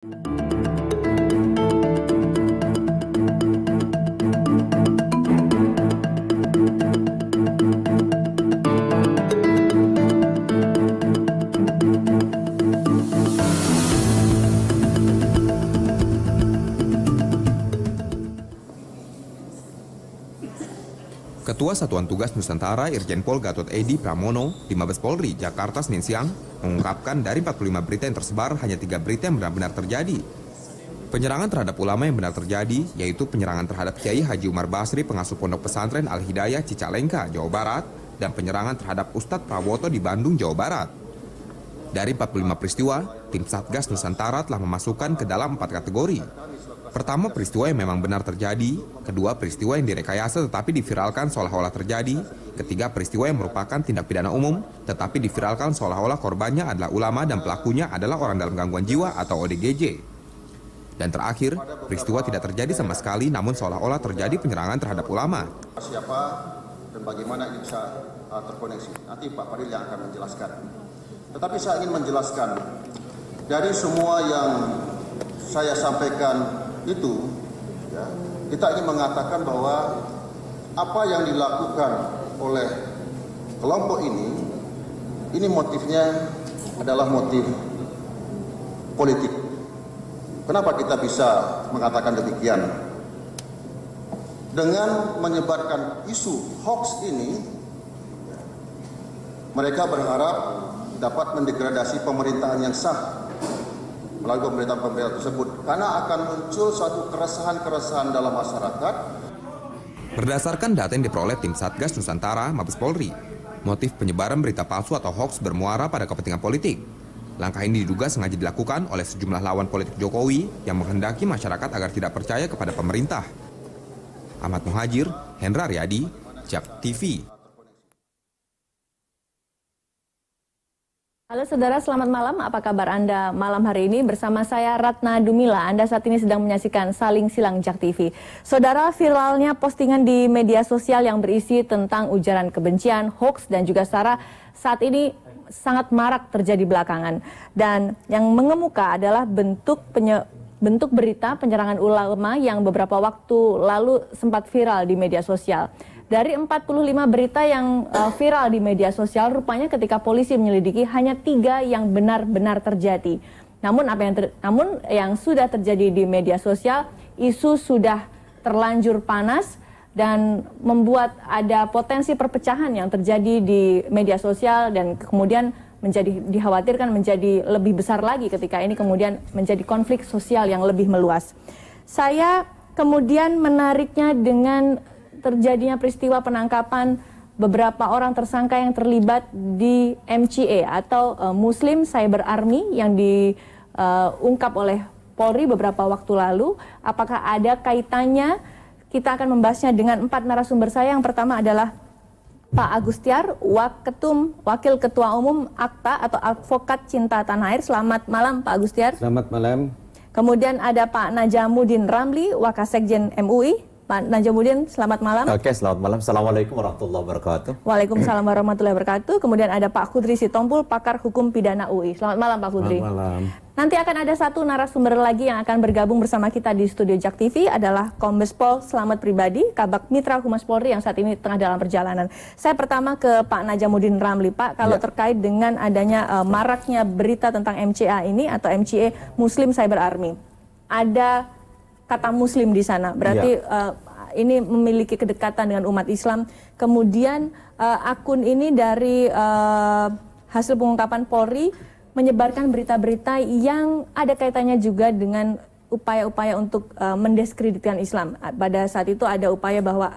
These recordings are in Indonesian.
Ketua Satuan Tugas Nusantara Irjen Pol Gatot Edi Pramono di Mabes Polri, Jakarta, Senin siang, mengungkapkan dari 45 berita yang tersebar, hanya 3 berita yang benar-benar terjadi. Penyerangan terhadap ulama yang benar terjadi, yaitu penyerangan terhadap Kiai Haji Umar Basri, pengasuh Pondok Pesantren Al-Hidayah Cicalengka, Jawa Barat, dan penyerangan terhadap Ustadz Prawoto di Bandung, Jawa Barat. Dari 45 peristiwa, tim Satgas Nusantara telah memasukkan ke dalam 4 kategori. Pertama, peristiwa yang memang benar terjadi. Kedua, peristiwa yang direkayasa tetapi diviralkan seolah-olah terjadi. Ketiga, peristiwa yang merupakan tindak pidana umum tetapi diviralkan seolah-olah korbannya adalah ulama dan pelakunya adalah orang dalam gangguan jiwa atau ODGJ. Dan terakhir, peristiwa tidak terjadi sama sekali namun seolah-olah terjadi penyerangan terhadap ulama. Siapa dan bagaimana ini bisa terkoneksi? Nanti Pak Fadil yang akan menjelaskan. Tetapi saya ingin menjelaskan dari semua yang saya sampaikan itu, ya, kita ingin mengatakan bahwa apa yang dilakukan oleh kelompok ini motifnya adalah motif politik. Kenapa kita bisa mengatakan demikian? Dengan menyebarkan isu hoax ini, mereka berharap dapat mendegradasi pemerintahan yang sah melalui pemerintahan tersebut, karena akan muncul suatu keresahan-keresahan dalam masyarakat. Berdasarkan data yang diperoleh tim Satgas Nusantara Mabes Polri, motif penyebaran berita palsu atau hoax bermuara pada kepentingan politik. Langkah ini diduga sengaja dilakukan oleh sejumlah lawan politik Jokowi yang menghendaki masyarakat agar tidak percaya kepada pemerintah. Ahmad Muhajir, Hendra Riyadi, JAK TV. Halo saudara, selamat malam. Apa kabar Anda malam hari ini? Bersama saya Ratna Dumila. Anda saat ini sedang menyaksikan Saling Silang JAK TV. Saudara, viralnya postingan di media sosial yang berisi tentang ujaran kebencian, hoax, dan juga sara saat ini sangat marak terjadi belakangan. Dan yang mengemuka adalah bentuk berita penyerangan ulama yang beberapa waktu lalu sempat viral di media sosial. Dari 45 berita yang viral di media sosial, rupanya ketika polisi menyelidiki hanya 3 yang benar-benar terjadi. Namun yang sudah terjadi di media sosial, isu sudah terlanjur panas dan membuat ada potensi perpecahan yang terjadi di media sosial dan kemudian dikhawatirkan menjadi lebih besar lagi ketika ini kemudian menjadi konflik sosial yang lebih meluas. Saya kemudian menariknya dengan terjadinya peristiwa penangkapan beberapa orang tersangka yang terlibat di MCA atau Muslim Cyber Army yang diungkap oleh Polri beberapa waktu lalu. Apakah ada kaitannya? Kita akan membahasnya dengan 4 narasumber saya. Yang pertama adalah Pak Agus Tiar, Wakil Ketua Umum AKTA atau Advokat Cinta Tanah Air. Selamat malam Pak Agus Tiar. Selamat malam. Kemudian ada Pak Najamuddin Ramli, Wakasekjen MUI. Pak Najamuddin, selamat malam. Oke, selamat malam. Assalamualaikum warahmatullahi wabarakatuh. Waalaikumsalam warahmatullahi wabarakatuh. Kemudian ada Pak Kudri Sitompul, pakar hukum pidana UI. Selamat malam Pak Kudri. Selamat malam. Nanti akan ada satu narasumber lagi yang akan bergabung bersama kita di studio JAK TV adalah Kombes Pol Slamet Pribadi, Kabak Mitra Humas Polri yang saat ini tengah dalam perjalanan. Saya pertama ke Pak Najamuddin Ramli. Pak, kalau terkait dengan adanya maraknya berita tentang MCA ini atau MCA Muslim Cyber Army, ada kata Muslim di sana, berarti ini memiliki kedekatan dengan umat Islam. Kemudian akun ini dari hasil pengungkapan Polri menyebarkan berita-berita yang ada kaitannya juga dengan upaya-upaya untuk mendiskreditkan Islam. Pada saat itu ada upaya bahwa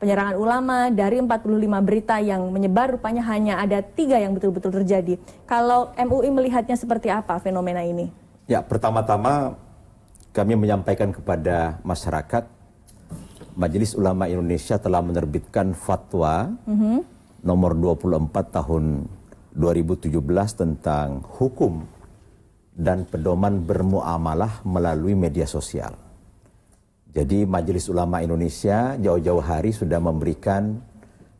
penyerangan ulama dari 45 berita yang menyebar rupanya hanya ada 3 yang betul-betul terjadi. Kalau MUI melihatnya seperti apa fenomena ini? Ya, pertama-tama kami menyampaikan kepada masyarakat, Majelis Ulama Indonesia telah menerbitkan fatwa nomor 24 tahun 2017 tentang hukum dan pedoman bermuamalah melalui media sosial. Jadi Majelis Ulama Indonesia jauh-jauh hari sudah memberikan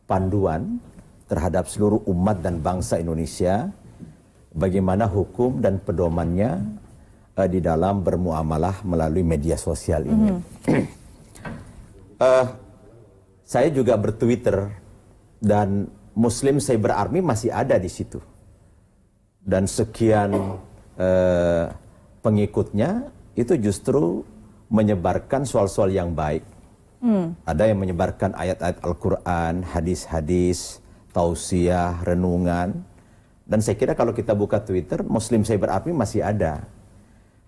panduan terhadap seluruh umat dan bangsa Indonesia bagaimana hukum dan pedomannya di dalam bermuamalah melalui media sosial ini. Saya juga berTwitter dan Muslim Cyber Army masih ada di situ. Dan sekian pengikutnya itu justru menyebarkan soal-soal yang baik. Ada yang menyebarkan ayat-ayat Al-Quran, hadis-hadis, tausiah, renungan. Dan saya kira kalau kita buka Twitter, Muslim Cyber Army masih ada.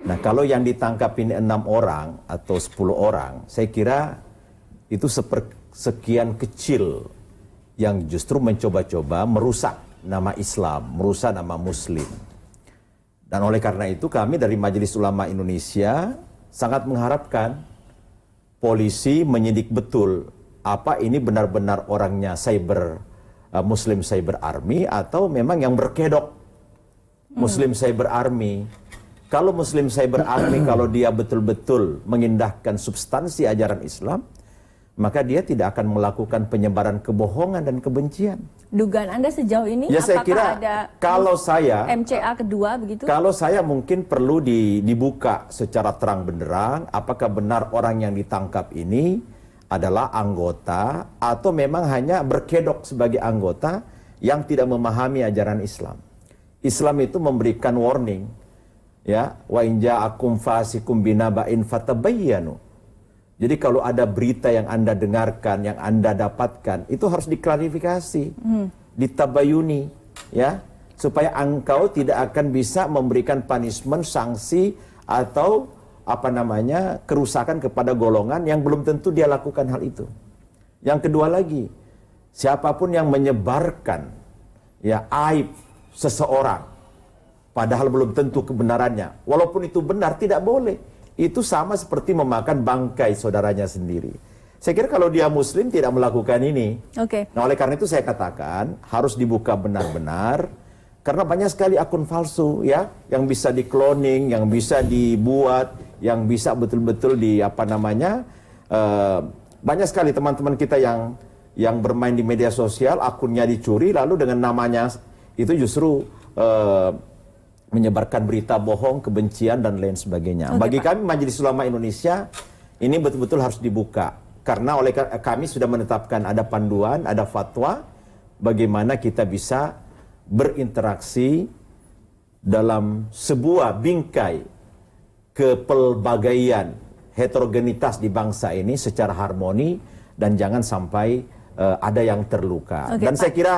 Nah, kalau yang ditangkap ini 6 orang atau 10 orang, saya kira itu sekian kecil yang justru mencoba-coba merusak nama Islam, merusak nama Muslim. Dan oleh karena itu kami dari Majelis Ulama Indonesia sangat mengharapkan polisi menyidik betul apa ini benar-benar orangnya Muslim Cyber Army atau memang yang berkedok Muslim Cyber Army. Kalau Muslim Cyber Army, kalau dia betul-betul mengindahkan substansi ajaran Islam, maka dia tidak akan melakukan penyebaran kebohongan dan kebencian. Dugaan Anda sejauh ini, ya, saya kira, ada kalau saya MCA kedua begitu? Kalau saya mungkin perlu dibuka secara terang benderang apakah benar orang yang ditangkap ini adalah anggota atau memang hanya berkedok sebagai anggota yang tidak memahami ajaran Islam. Islam itu memberikan warning, ya, wa in ja'akum fasikum binaba'in fatabayyanu. Jadi kalau ada berita yang Anda dengarkan, yang Anda dapatkan, itu harus diklarifikasi, ditabayuni, ya, supaya engkau tidak akan bisa memberikan punishment, sanksi atau kerusakan kepada golongan yang belum tentu dia lakukan hal itu. Yang kedua lagi, siapapun yang menyebarkan ya aib seseorang, padahal belum tentu kebenarannya, walaupun itu benar, tidak boleh. Itu sama seperti memakan bangkai saudaranya sendiri. Saya kira kalau dia Muslim tidak melakukan ini. Nah, oleh karena itu saya katakan harus dibuka benar-benar, karena banyak sekali akun palsu, ya, yang bisa di-cloning, yang bisa dibuat, yang bisa betul-betul banyak sekali teman-teman kita yang bermain di media sosial, akunnya dicuri, lalu dengan namanya itu justru menyebarkan berita bohong, kebencian, dan lain sebagainya. Bagi kami Majelis Ulama Indonesia, ini betul-betul harus dibuka. Karena oleh kami sudah menetapkan ada panduan, ada fatwa, bagaimana kita bisa berinteraksi dalam sebuah bingkai kepelbagaian, heterogenitas di bangsa ini secara harmoni, dan jangan sampai ada yang terluka. Dan saya kira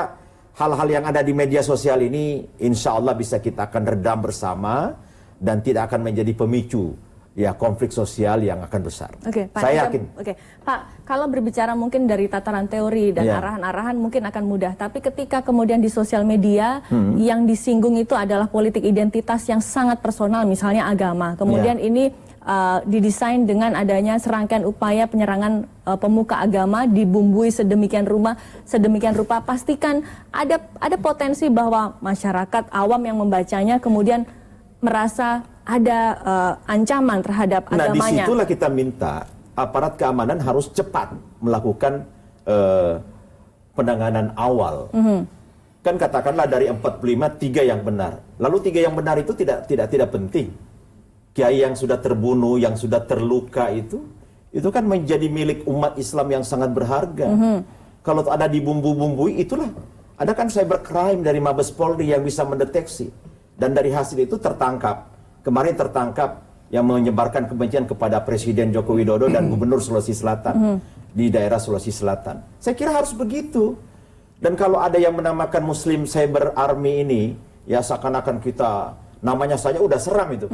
hal-hal yang ada di media sosial ini insya Allah bisa kita akan redam bersama dan tidak akan menjadi pemicu ya konflik sosial yang akan besar. Pak, saya yakin. Pak, kalau berbicara mungkin dari tataran teori dan arahan-arahan mungkin akan mudah, tapi ketika kemudian di sosial media yang disinggung itu adalah politik identitas yang sangat personal, misalnya agama. Kemudian ini didesain dengan adanya serangkaian upaya penyerangan pemuka agama, dibumbui sedemikian rupa, pastikan ada potensi bahwa masyarakat awam yang membacanya kemudian merasa ada ancaman terhadap agamanya. Nah, disitulah kita minta aparat keamanan harus cepat melakukan penanganan awal. Kan katakanlah dari 45 3 yang benar. Lalu 3 yang benar itu tidak penting. Kiai yang sudah terbunuh, yang sudah terluka itu kan menjadi milik umat Islam yang sangat berharga. Kalau ada dibumbu-bumbui, itulah. Ada kan cybercrime dari Mabes Polri yang bisa mendeteksi. Dan dari hasil itu kemarin tertangkap yang menyebarkan kebencian kepada Presiden Joko Widodo dan Gubernur Sulawesi Selatan di daerah Sulawesi Selatan. Saya kira harus begitu. Dan kalau ada yang menamakan Muslim Cyber Army ini, ya seakan-akan kita namanya saja udah seram itu.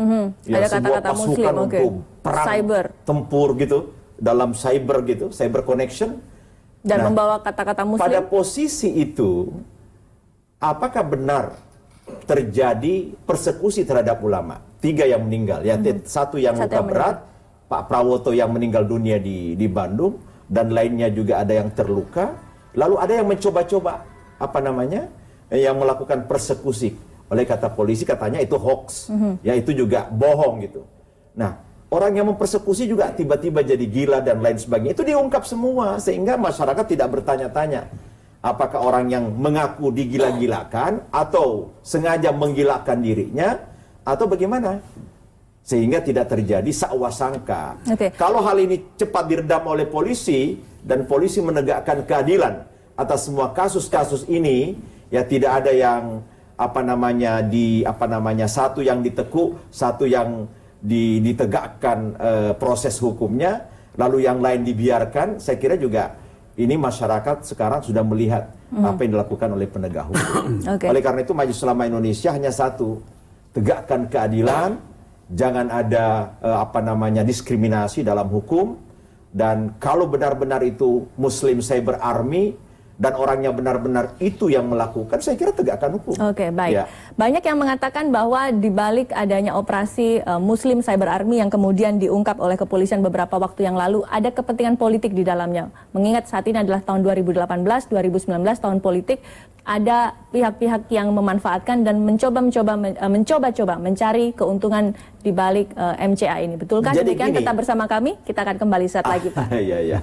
Ya, ada kata-kata Muslim untuk perang, cyber, tempur gitu, dalam cyber gitu, cyber connection. Dan membawa kata-kata Muslim. Pada posisi itu, apakah benar terjadi persekusi terhadap ulama? 3 yang meninggal, ya, 1 yang luka berat, Pak Prawoto yang meninggal dunia di Bandung, dan lainnya juga ada yang terluka. Lalu ada yang mencoba-coba, yang melakukan persekusi. Oleh kata polisi katanya itu hoax, ya itu juga bohong gitu. Nah, orang yang mempersekusi juga tiba-tiba jadi gila dan lain sebagainya. Itu diungkap semua sehingga masyarakat tidak bertanya-tanya apakah orang yang mengaku digila-gilakan atau sengaja menggilakan dirinya atau bagaimana. sehingga tidak terjadi sakwa sangka. Kalau hal ini cepat diredam oleh polisi dan polisi menegakkan keadilan atas semua kasus-kasus ini, ya tidak ada yang satu yang ditekuk, satu yang ditegakkan proses hukumnya, lalu yang lain dibiarkan. Saya kira juga ini masyarakat sekarang sudah melihat apa yang dilakukan oleh penegak hukum. Oleh karena itu Majelis Ulama Indonesia hanya satu, tegakkan keadilan, jangan ada diskriminasi dalam hukum, dan kalau benar-benar itu Muslim Cyber Army dan orangnya benar-benar itu yang melakukan, saya kira tegakkan hukum. Baik. Ya. Banyak yang mengatakan bahwa di balik adanya operasi Muslim Cyber Army yang kemudian diungkap oleh kepolisian beberapa waktu yang lalu, ada kepentingan politik di dalamnya. Mengingat saat ini adalah tahun 2018, 2019, tahun politik, ada pihak-pihak yang memanfaatkan dan mencoba-coba mencari keuntungan di balik MCA ini. Betulkah demikian? Tetap bersama kami, kita akan kembali saat lagi, Pak. Iya.